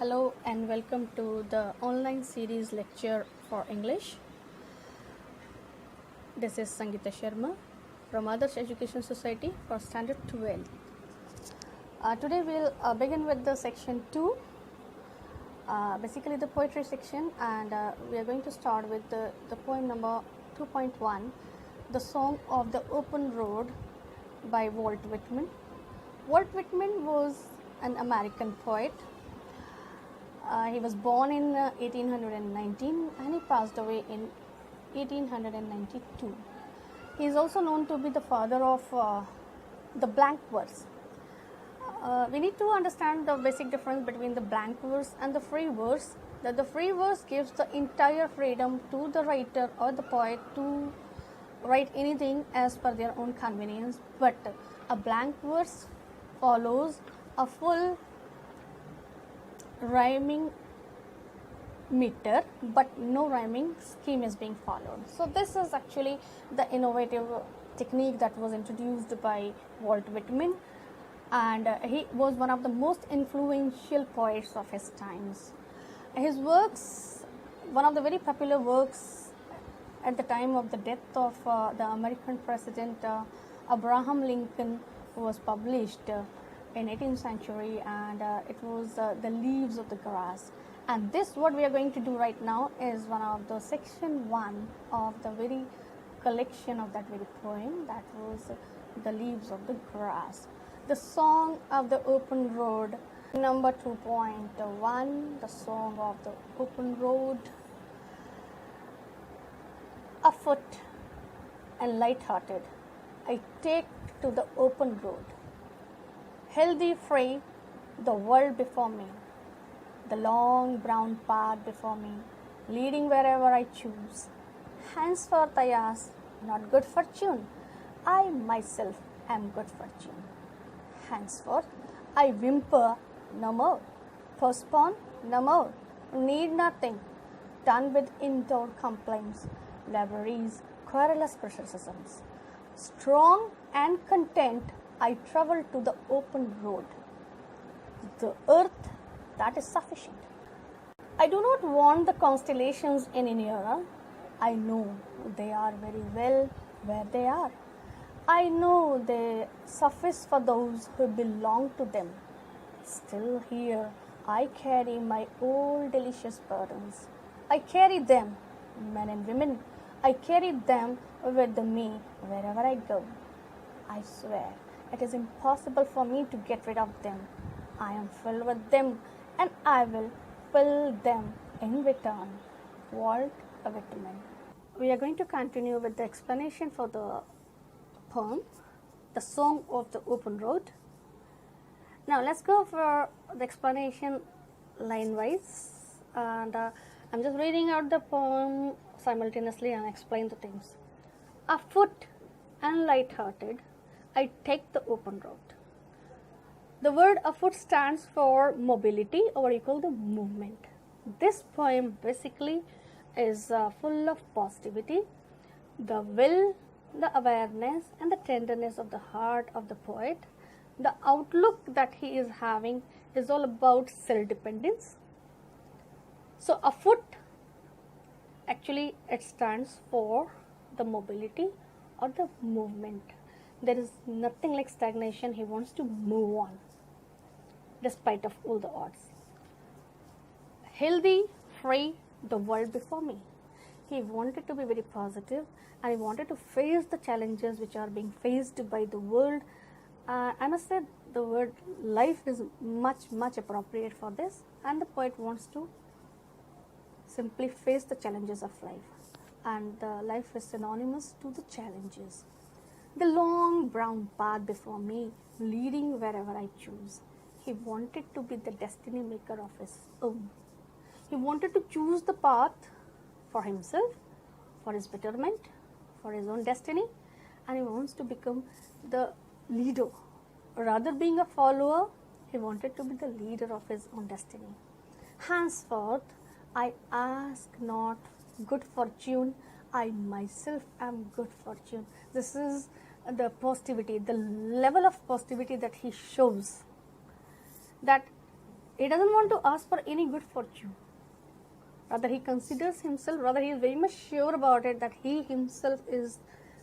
Hello and welcome to the online series lecture for English. This is SANGEETA SHARMA from Others Education Society for Standard 12. Today we'll begin with the section 2, basically the poetry section, and we are going to start with the poem number 2.1, The Song of the Open Road by Walt Whitman. Walt Whitman was an American poet. He was born in 1819 and he passed away in 1892. He is also known to be the father of the blank verse. We need to understand the basic difference between the blank verse and the free verse, that the free verse gives the entire freedom to the writer or the poet to write anything as per their own convenience, but a blank verse follows a full rhyming meter, but no rhyming scheme is being followed. So this is actually the innovative technique that was introduced by Walt Whitman, and he was one of the most influential poets of his times. His works, one of the very popular works at the time of the death of the American president Abraham Lincoln, was published in 18th century, and it was The Leaves of the Grass. And this, what we are going to do right now, is one of the section 1 of the very collection of that very poem, that was The Leaves of the Grass. The Song of the Open Road, number 2.1, The Song of the Open Road. Afoot and light-hearted, I take to the open road. Healthy, free, the world before me, the long brown path before me, leading wherever I choose. Henceforth I ask not good fortune, I myself am good fortune. Henceforth I whimper no more, postpone no more, need nothing, done with indoor complaints, libraries, querulous criticisms. Strong and content, I travel to the open road. The earth, that is sufficient. I do not want the constellations in an era. I know they are very well where they are. I know they suffice for those who belong to them. Still here, I carry my old delicious burdens. I carry them, men and women. I carry them with me wherever I go. I swear, it is impossible for me to get rid of them. I am filled with them, and I will fill them in return. Walt Whitman. We are going to continue with the explanation for the poem, The Song of the Open Road. Now let's go for the explanation line-wise, and I'm just reading out the poem simultaneously and explain the things. Afoot and light-hearted, I take the open road. The word afoot stands for mobility, or what you call the movement. This poem basically is full of positivity, the will, the awareness and the tenderness of the heart of the poet. The outlook that he is having is all about self-dependence. So afoot, actually it stands for the mobility or the movement. There is nothing like stagnation. He wants to move on despite of all the odds. Healthy, free, the world before me. He wanted to be very positive and he wanted to face the challenges which are being faced by the world. I must say the word life is much appropriate for this, and the poet wants to simply face the challenges of life, and life is synonymous to the challenges. The long brown path before me, leading wherever I choose. He wanted to be the destiny maker of his own. He wanted to choose the path for himself, for his betterment, for his own destiny, and he wants to become the leader. Rather being a follower, he wanted to be the leader of his own destiny. Henceforth, I ask not good fortune, I myself am good fortune. This is the positivity, the level of positivity that he shows, that He doesn't want to ask for any good fortune. Rather, he considers himself, rather he is very much sure about it that he himself is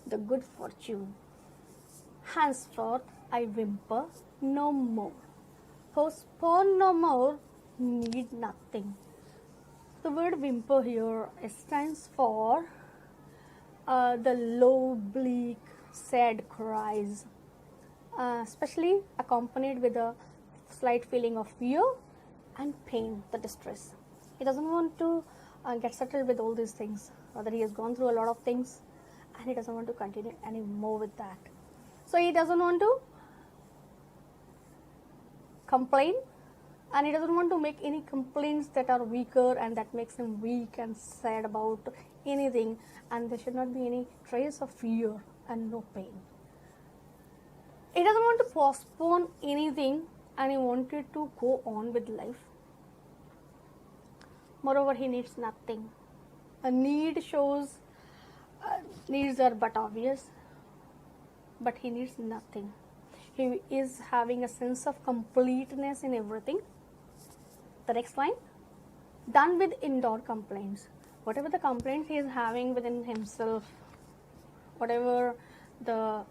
the good fortune. Henceforth, I whimper no more. Postpone no more, need nothing. The word whimper here stands for the low, bleak, sad cries, especially accompanied with a slight feeling of fear and pain, the distress. He doesn't want to get settled with all these things. Rather, he has gone through a lot of things and he doesn't want to continue anymore with that. So he doesn't want to complain, and he doesn't want to make any complaints that are weaker and that makes him weak and sad about anything, and there should not be any trace of fear and no pain. He doesn't want to postpone anything and he wanted to go on with life. Moreover, he needs nothing. A need shows needs are but obvious, but he needs nothing. He is having a sense of completeness in everything. The next line, done with indoor complaints. Whatever the complaints he is having within himself, whatever the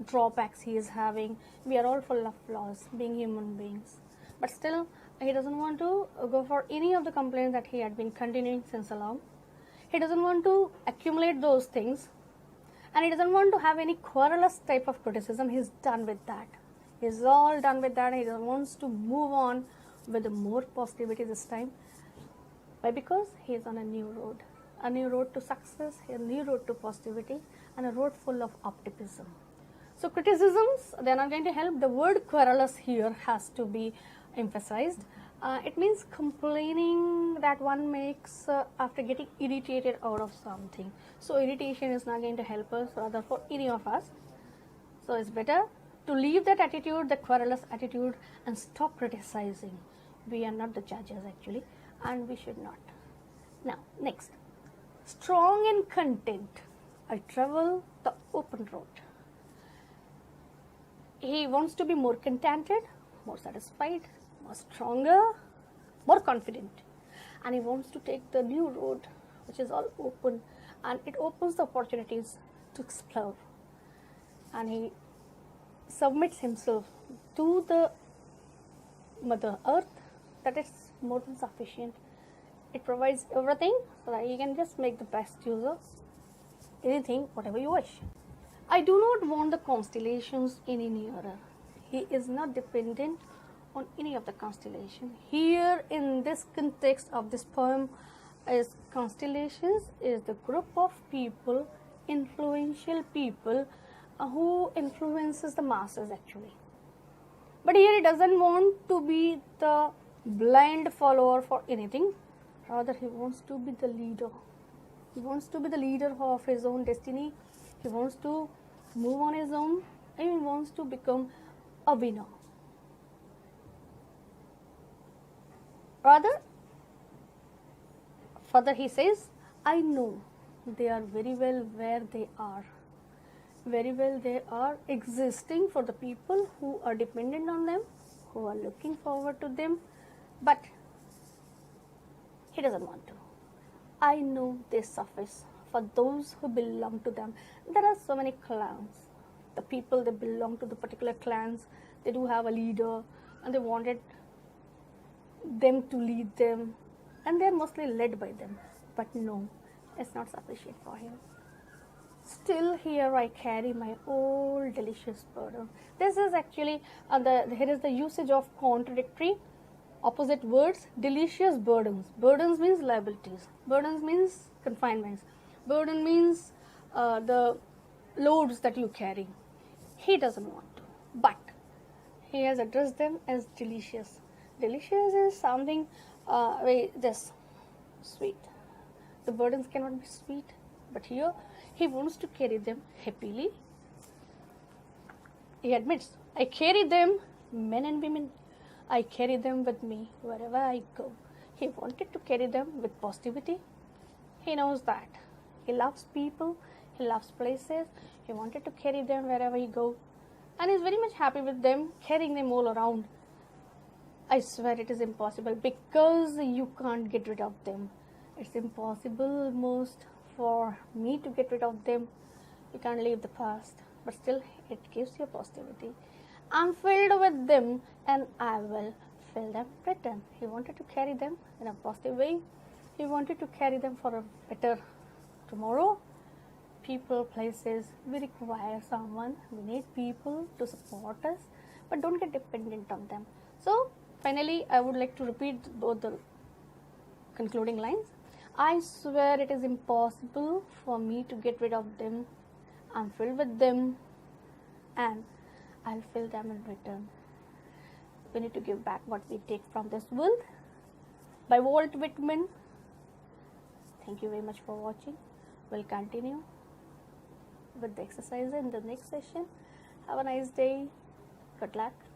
drawbacks he is having, we are all full of flaws, being human beings. But still, he doesn't want to go for any of the complaints that he had been continuing since long. He doesn't want to accumulate those things, and he doesn't want to have any querulous type of criticism. He's done with that. He's all done with that. He wants to move on with more positivity this time. Why? Because he is on a new road to success, a new road to positivity, and a road full of optimism. So criticisms, they are not going to help. The word querulous here has to be emphasized. It means complaining that one makes after getting irritated out of something. So irritation is not going to help us, rather for any of us. So it's better to leave that attitude, the querulous attitude, and stop criticizing. We are not the judges actually, and we should not. Now, next, strong and content, I travel the open road. He wants to be more contented, more satisfied, more stronger, more confident, and he wants to take the new road which is all open, and it opens the opportunities to explore, and he submits himself to the Mother Earth. That is more than sufficient. It provides everything so that you can just make the best use of anything, whatever you wish. I do not want the constellations any nearer. He is not dependent on any of the constellation. Here in this context of this poem, is constellations is the group of people, influential people who influences the masses actually. But here he doesn't want to be the blind follower for anything. Rather, he wants to be the leader. He wants to be the leader of his own destiny. He wants to move on his own, and he wants to become a winner. Rather, further he says, I know they are very well where they are. Very well they are existing for the people who are dependent on them, who are looking forward to them, but he doesn't want to. I know they suffice for those who belong to them. There are so many clans. The people, they belong to the particular clans, they do have a leader and they wanted them to lead them, and they are mostly led by them. But no, it's not sufficient for him. Still here I carry my old delicious burden. This is actually, here is the usage of contradictory opposite words. Delicious burdens. Burdens means liabilities. Burdens means confinements. Burden means the loads that you carry. He doesn't want to, but he has addressed them as delicious. Delicious is something this sweet. The burdens cannot be sweet, but here he wants to carry them happily. He admits, I carry them, men and women. I carry them with me wherever I go. He wanted to carry them with positivity. He knows that. He loves people. He loves places. He wanted to carry them wherever he goes. And he's very much happy with them, carrying them all around. I swear it is impossible because you can't get rid of them. It's impossible most for me to get rid of them. You can't leave the past, but still it gives you positivity. I'm filled with them and I will fill them return. He wanted to carry them in a positive way. He wanted to carry them for a better tomorrow. People, places, we require someone. We need people to support us, but don't get dependent on them. So finally, I would like to repeat both the concluding lines. I swear it is impossible for me to get rid of them. I'm filled with them and I'll fill them in return. We need to give back what we take from this world. By Walt Whitman. Thank you very much for watching. We'll continue with the exercise in the next session. Have a nice day. Good luck.